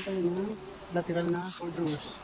tayo ng lateral na 4 drawers.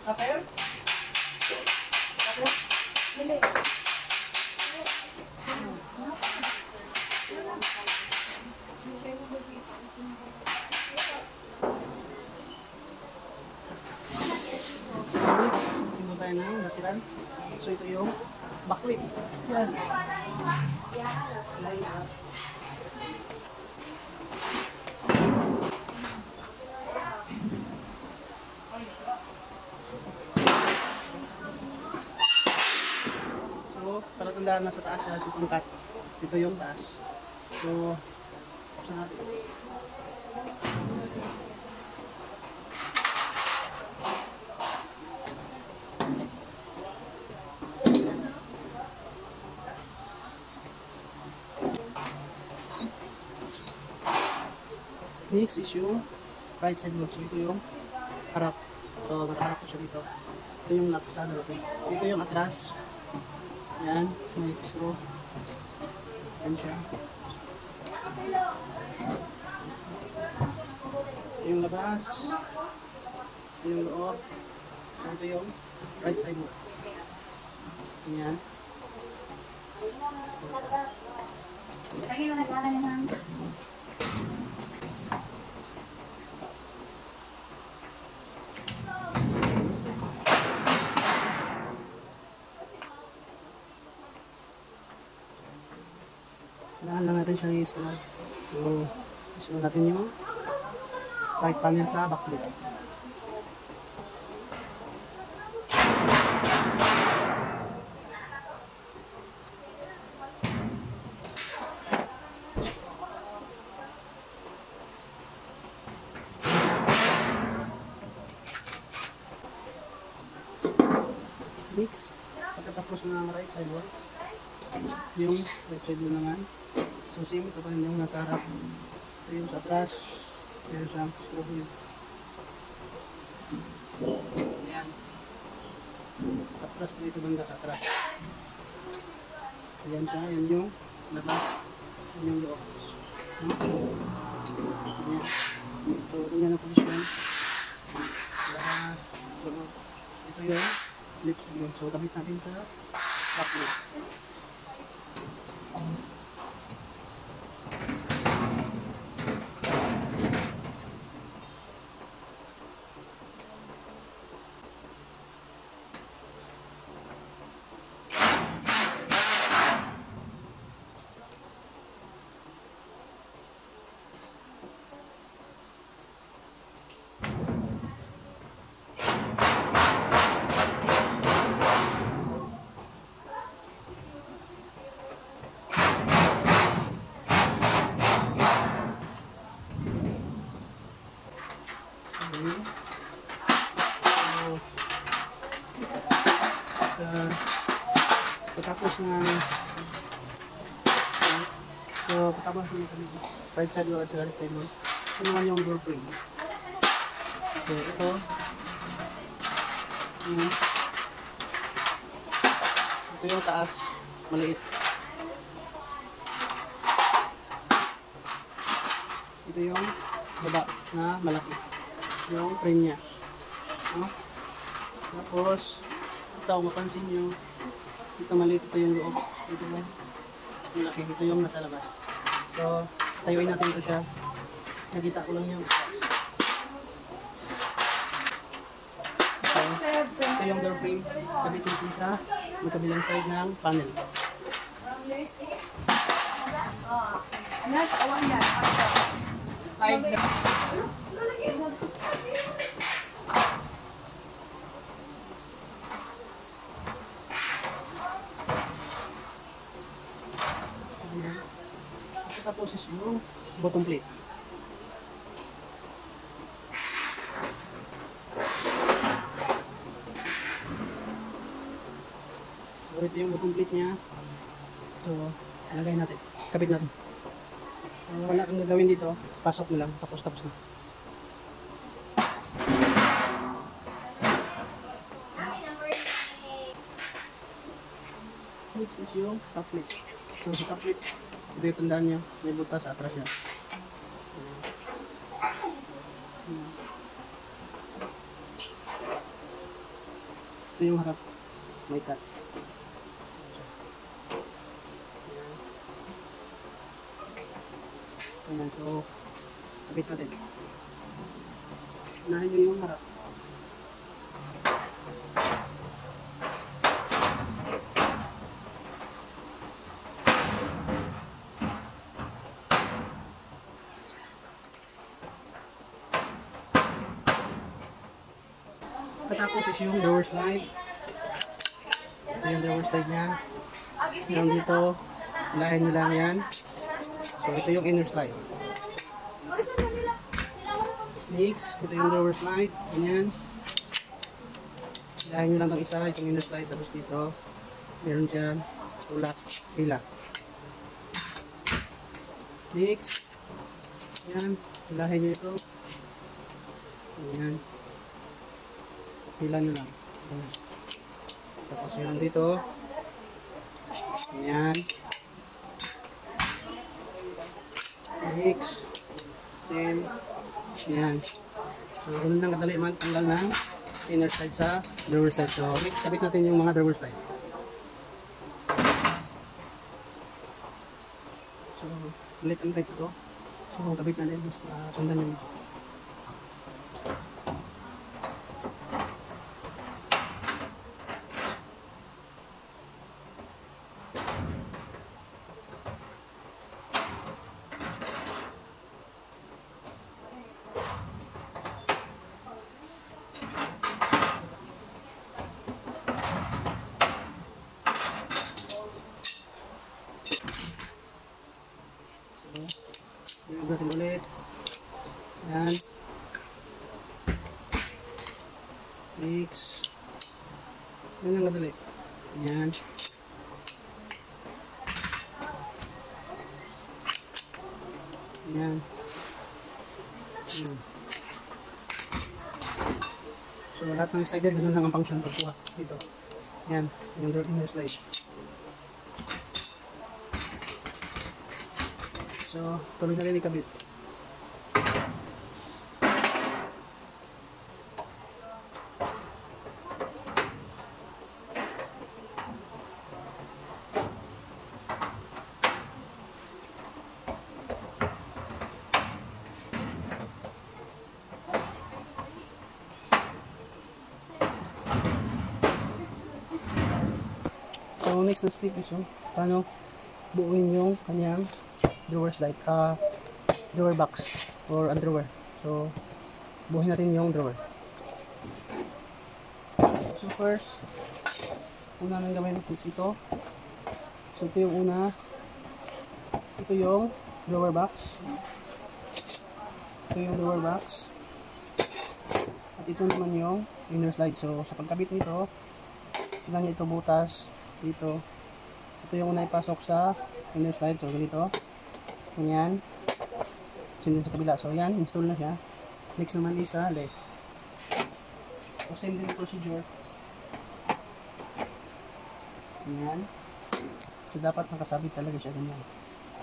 Kapel? Kapel? Dili. Simula tayo ng lateral. So ito yung backlit. Yan. Para tandaan na sa taas siya, si pangkat. Ito yung taas. So, buksan natin. Next is yung right side lock. So, ito yung harap. So, nakaharap ko siya dito. Ito yung lock sa ano. Ito yung atras. Yan, may screw. Yan siya. Ito yung labas. Ito yung loob. So, ito yung right side mo. Yan. Lagi mo nagkala niya ng Kailangan lang natin siya i-install. So, install natin yung right panel sa backlit. Next, pagkatapos ng right side wall, yung right side wall naman. So, same ito pa rin yung nasa harap. Ito yung sa atras. Ito yung sa screw wheel. Ayan. Atras dito banda sa atras. Ayan siya. Ayan yung labas. Ayan yung loob. Ayan. So, ito yan ang posisyon. Labas. Loob. Ito yung lips glue. So, kabit natin sa back lip. Tapos na patapos na kami right side wall at saka left side wall. Ito naman yung door frame. So ito yung taas maliit. Ito yung baba na malaki yung frame nya. Tapos ito mapansin nyo ito maliit, ito yung loob, ito yung malaki, ito yung nasa labas. So tayuin natin ito siya. Nakita ko lang yung ito yung door frame, kabit natin sa magkabilang side ng panel. Tapos is yung bottom plate. So ito yung bottom plate niya. So lagay natin, kabit natin. Wala kang gagawin dito, pasok mo lang, tapos na. This is yung top plate. So sa top plate, ito yung tandaan nyo, may butas sa atras yan. Ito yung harap, may cut. Ayan, so kabit natin. Unahin nyo yung harap. Tapos is yung door slide. Ito yung door slide nya. Yung dito, lahin nyo lang yan. So ito yung inner slide. Next, ito yung door slide. Ganyan. Lahin nyo lang itong isa, itong inner slide. Tapos dito, meron dyan, tulak, pila. Next, yan, lahin nyo ito. Ganyan. Pila nyo lang. Ayan. Tapos meron dito. Ayan. Next. Same. Ayan. So, ganun lang kadali tanggal ng inner side sa drawer side. So, next, kabit natin yung mga drawer side. So, ulit ang right ito. So, kabit natin. Basta sundan nyo ito. Yung natin ulit. Yan. Mix. Yan lang kadali. Yan. Yan. Yan. So lahat ng slider, ganun lang ang function pagkuha dito. Yan. Yung inner slide. So, tuloy na rin ikabit. So, next na step is paano buuin yung kanyang drawer slide, drawer box or a drawer. So, buuhin natin yung drawer. So, first, una nang gawin is ito. So, ito yung una. Ito yung drawer box. Ito yung drawer box. At ito naman yung inner slide. So, sa pagkabit nito, tignan nyo ito butas dito. Ito yung una ipasok sa inner slide. So ganito. Ganyan. Same din sa kabila. So yan, install na siya. Next naman is sa left. So same din yung procedure. Ganyan. So dapat nakasabit talaga siya ganyan.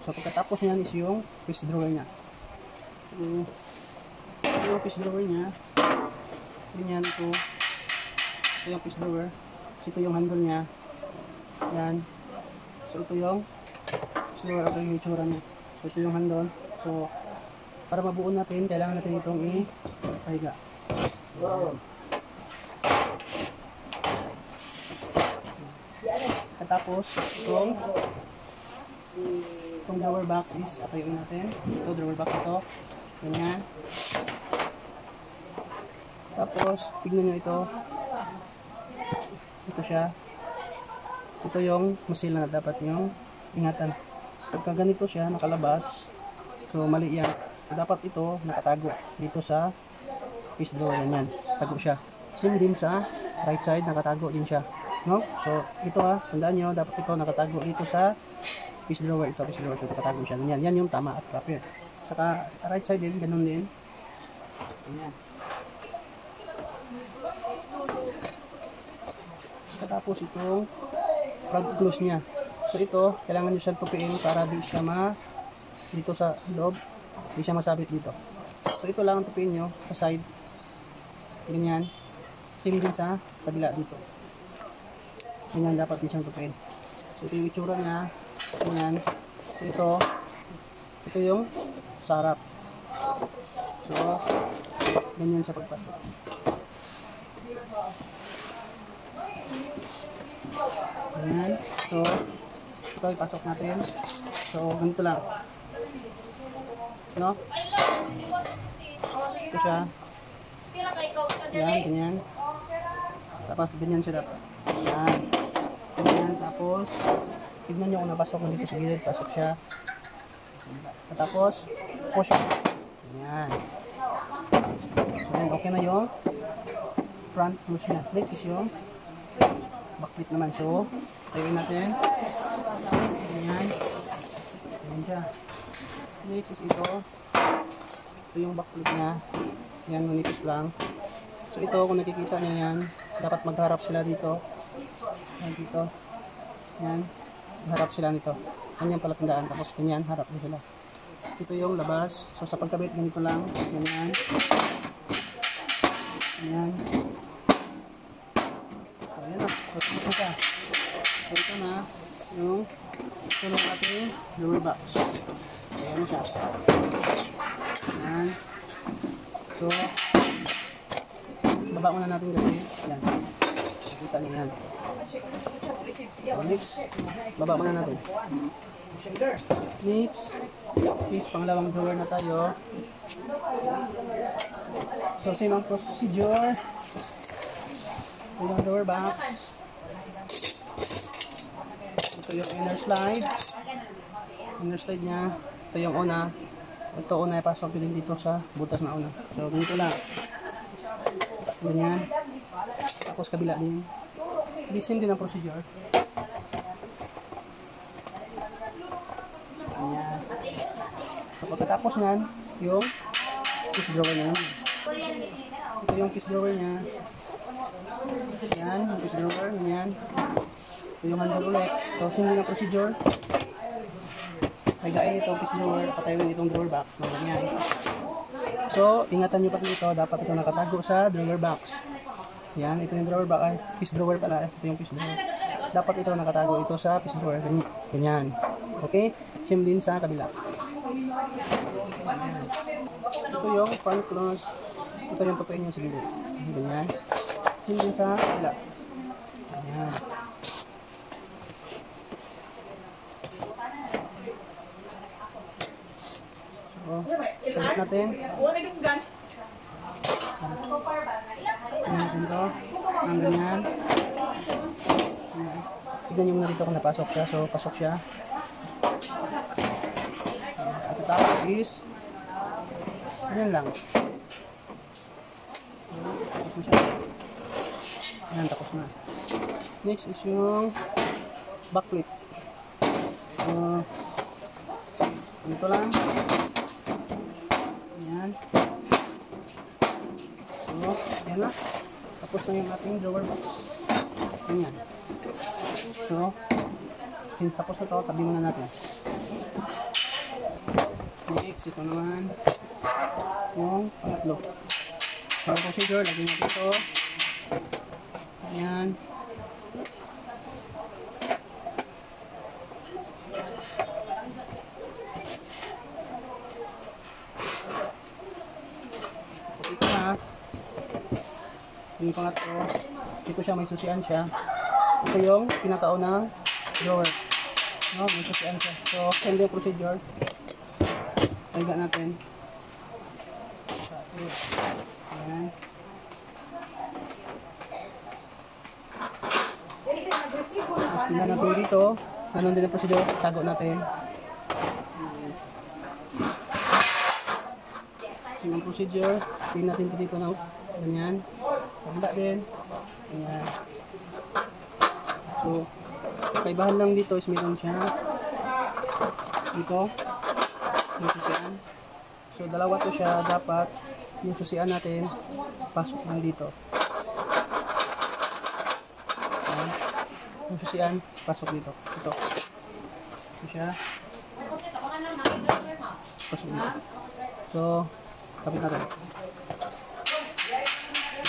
So pagkatapos niyan is yung piece drawer niya. So, yung piece drawer niya. Ganyan ito. Ito yung piece drawer. So, ito yung handle niya. Yan. So ito yung piece drawer. Ito yung itsura niya. So ito yung handle. So para mabuo natin, kailangan natin itong ipahiga. Tapos itong drawer box is patayuin natin. Ito drawer box ito. Ganyan. Tapos tignan nyo ito. Ito siya. Ito yung masil na dapat yung ingatan. Pagka ganito siya nakalabas, so mali yan. So, dapat ito nakatago dito sa piece drawer. Ganyan. Tago siya. Same din sa right side, nakatago din siya. No? So, ito tandaan nyo, dapat ito nakatago dito sa piece drawer. Ito, piece drawer. So, nakatago siya. Ganyan. Yan yung tama at proper. Saka, right side din, ganun din. Ganyan. Tapos itong front close niya. So, ito, kailangan nyo siyang tupiin para di siya dito sa loob, di siya masabit dito. So, ito lang ang tupiin nyo sa side. Ganyan. Same din sa kabila dito. Ganyan dapat din siyang tupiin. So ito yung itsura niya. Ganyan. So ito yung sarap. So ganyan sa pagpasok. Ganyan. So ito ipasok natin. So ganito lang. No? Ito siya. Yan, ganyan. Tapos ganyan siya dapat. Yan. Ganyan. Tapos tignan nyo kung napasok mo dito sa gilid. Pasok siya. Tapos push. Ganyan. So then okay na yung front push niya. Next is yung backlit naman. So tayuin natin. Ganyan. Ganyan siya. Next is ito. Ito yung backlit niya. Yan, manipis lang. So ito, kung nakikita nyo yan, dapat magharap sila dito. Yan dito. Yan. Magharap sila nito. Yan yung palatandaan. Tapos ganyan, harap din sila. Ito yung labas. So sa pagkabit, ganito lang. Ganyan. Ganyan. So yan na. Tapos na siya. So ito na yung ito na ating drawer box. So yan na siya. Yan. So, baba muna natin kasi yan. Nakita niyo yan. So, next, baba muna natin. Next is pangalawang drawer na tayo. So, same ang procedure. Ito yung drawer box. Ito yung inner slide. Inner slide niya. Ito yung una. Ito una ipasok din dito sa butas na una. So, ganito lang. Ganyan. Tapos kabila din. Same din ang procedure. Ganyan. So, pagkatapos nyan, yung piece drawer na yun. Ito yung piece drawer niya. Yan, yung piece drawer. Ganyan. Ito yung handle ulit. So, same din ang procedure. Higain itong piece drawer, patayin itong drawer box. So, ganyan. So, ingatan nyo pa dito, dapat ito nakatago sa drawer box. Yan, ito yung drawer box. Ay, piece drawer pala. Ito yung piece drawer. Dapat ito nakatago ito sa piece drawer. Ganyan. Okay? Same din sa kabila. Ganyan. Ito yung front close. Ito yung tupuin nyo sa gilid. Ganyan. Same din sa kabila. Ganyan. So, tabit natin. Ganyan ito. Ang ganyan. Tignan nyo muna dito kung napasok siya. So, pasok siya. At tapos is ganyan lang. Tapos na siya. Ayan, tapos na. Next is yung backlit. Ito lang. Ayan. So, ayan na. Tapos na yung ating drawer box. Ayan. So, since tapos na ito, tabi muna natin. Next, ito naman. Yung pangatlo. So, procedure, lagyan natin ito. Ayan. Ito na. Yung pangatlo. Ito siya, may susian siya. Ito yung pinakao ng drawer. No, may susian siya. So, send yung procedure. Paliga natin. Ayan. Tapos tingnan natin dito. Ganun din ang procedure. Tago natin. Yung procedure. Tingnan natin ito dito na. Ganyan. Pagla din. Ayan. So, kaibahan lang dito is meron siya. Dito. Yung susian. So, dalawa to siya. Dapat yung susian natin pasok lang dito. Ayan. Yung susian pasok dito. Ito. Ito siya. Pasok dito. So, kapit natin.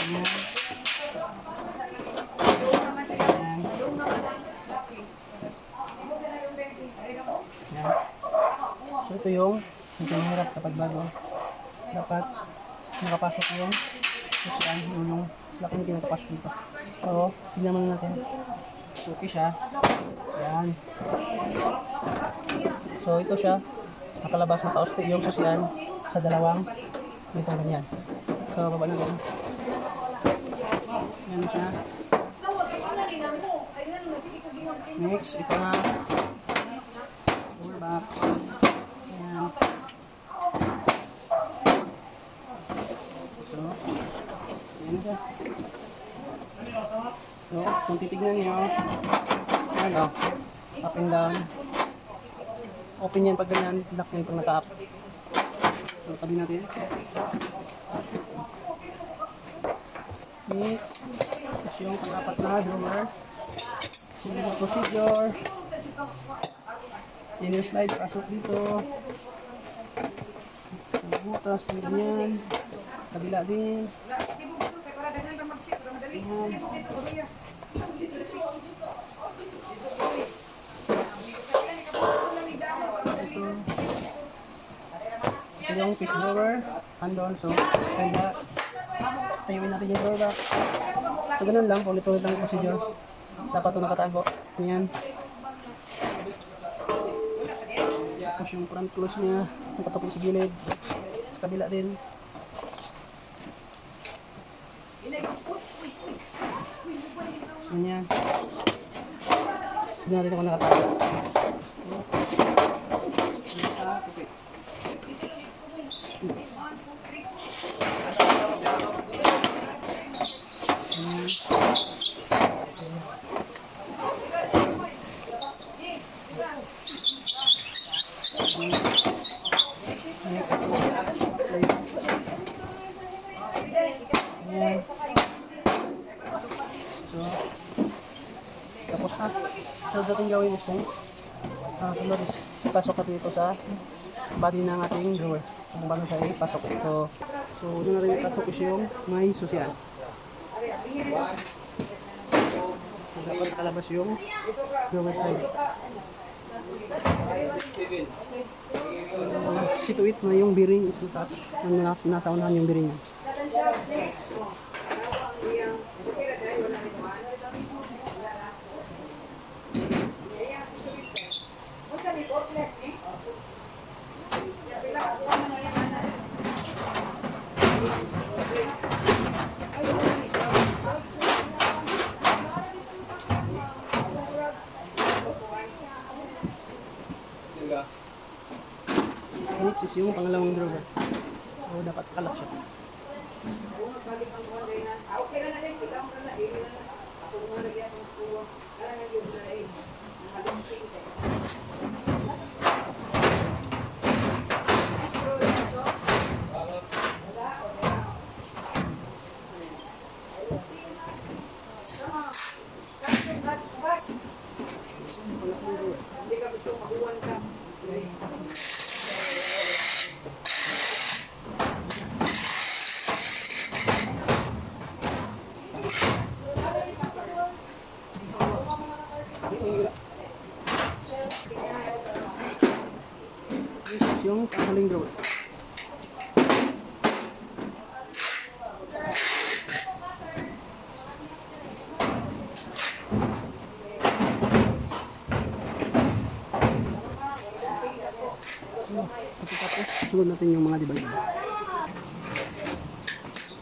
Ayan. Ayan. Ayan. So, ito yung mahirap kapag bago. Dapat nakapasok yung susian, yung laki na kinakapasok dito. So, tignan muna natin. Okay siya. Ayan. So, ito siya. Nakalabas ng pauste yung susian sa dalawang dito ganyan. So, baba natin. Ayan siya. Next, ito na. Door box. Ayan. So, ayan siya. So, kung titignan nyo, ayan o, up and down. Open yan pag ganyan, lock yan pag naka-up. So, tabi natin. Next, is yung pang-apat na drawer. Single procedure. Inner slide, pasok dito. Butas, ganyan. Kabila din. Ayan. Ito yung fish drawer. Andon, so, kaya tayuin natin yung drawer back. So, ganun lang. Ulit-ulit lang yung procedure. Dapat ito nakatago. Ayan. Tapos yung front close niya. Nakatapos sa gilid. Sa kabila din. So, yan. Tignan natin kung nakatago. Okay. Ayan. So, tapos na. So, dating gawin is sunod is pasok natin ito sa body ng ating drawer. Kung bago siya ipasok. So una na rin ipasok is yung may susian. So, dapat nakalabas yung drawer side. Situate na yung bearing ito at nasa unahan yung bearing. Next is yung pangalawang drawer. So dapat kalak siya. yung tanghaling drawer. Tapos sunod natin yung mga divider.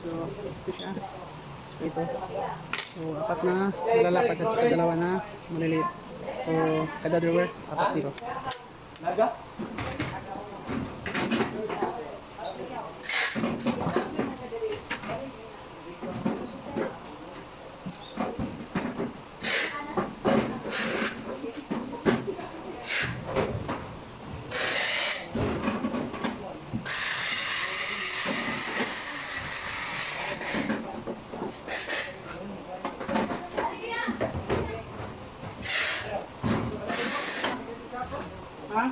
So ito siya. So ito. So apat na malalapad at saka dalawa na maliliit. So kada drawer apat dito. Naga? Ha?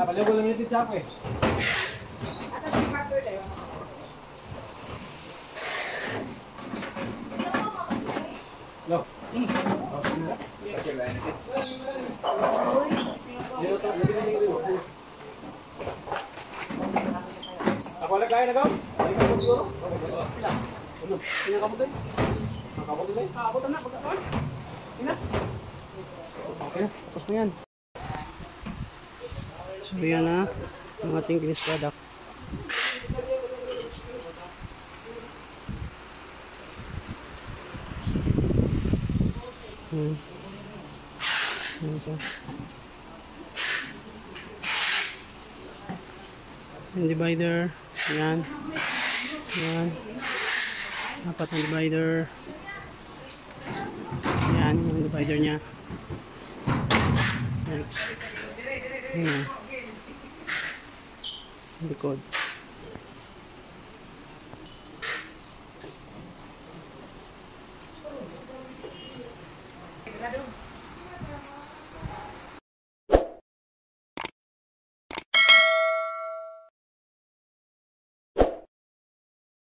Baliw ko lang yung titsap eh. Lo. Ako lang kaya na gaw? Balik ako siguro? Ano? Pinakabot din? Nakabot din? Abot na pagkakaon. Ina. Okay, tapos na yan. So yan na ang ating finished product. Yan siya. Yung divider, yan. Yan. Apat na divider. Yan yung divider niya. Next. Likod.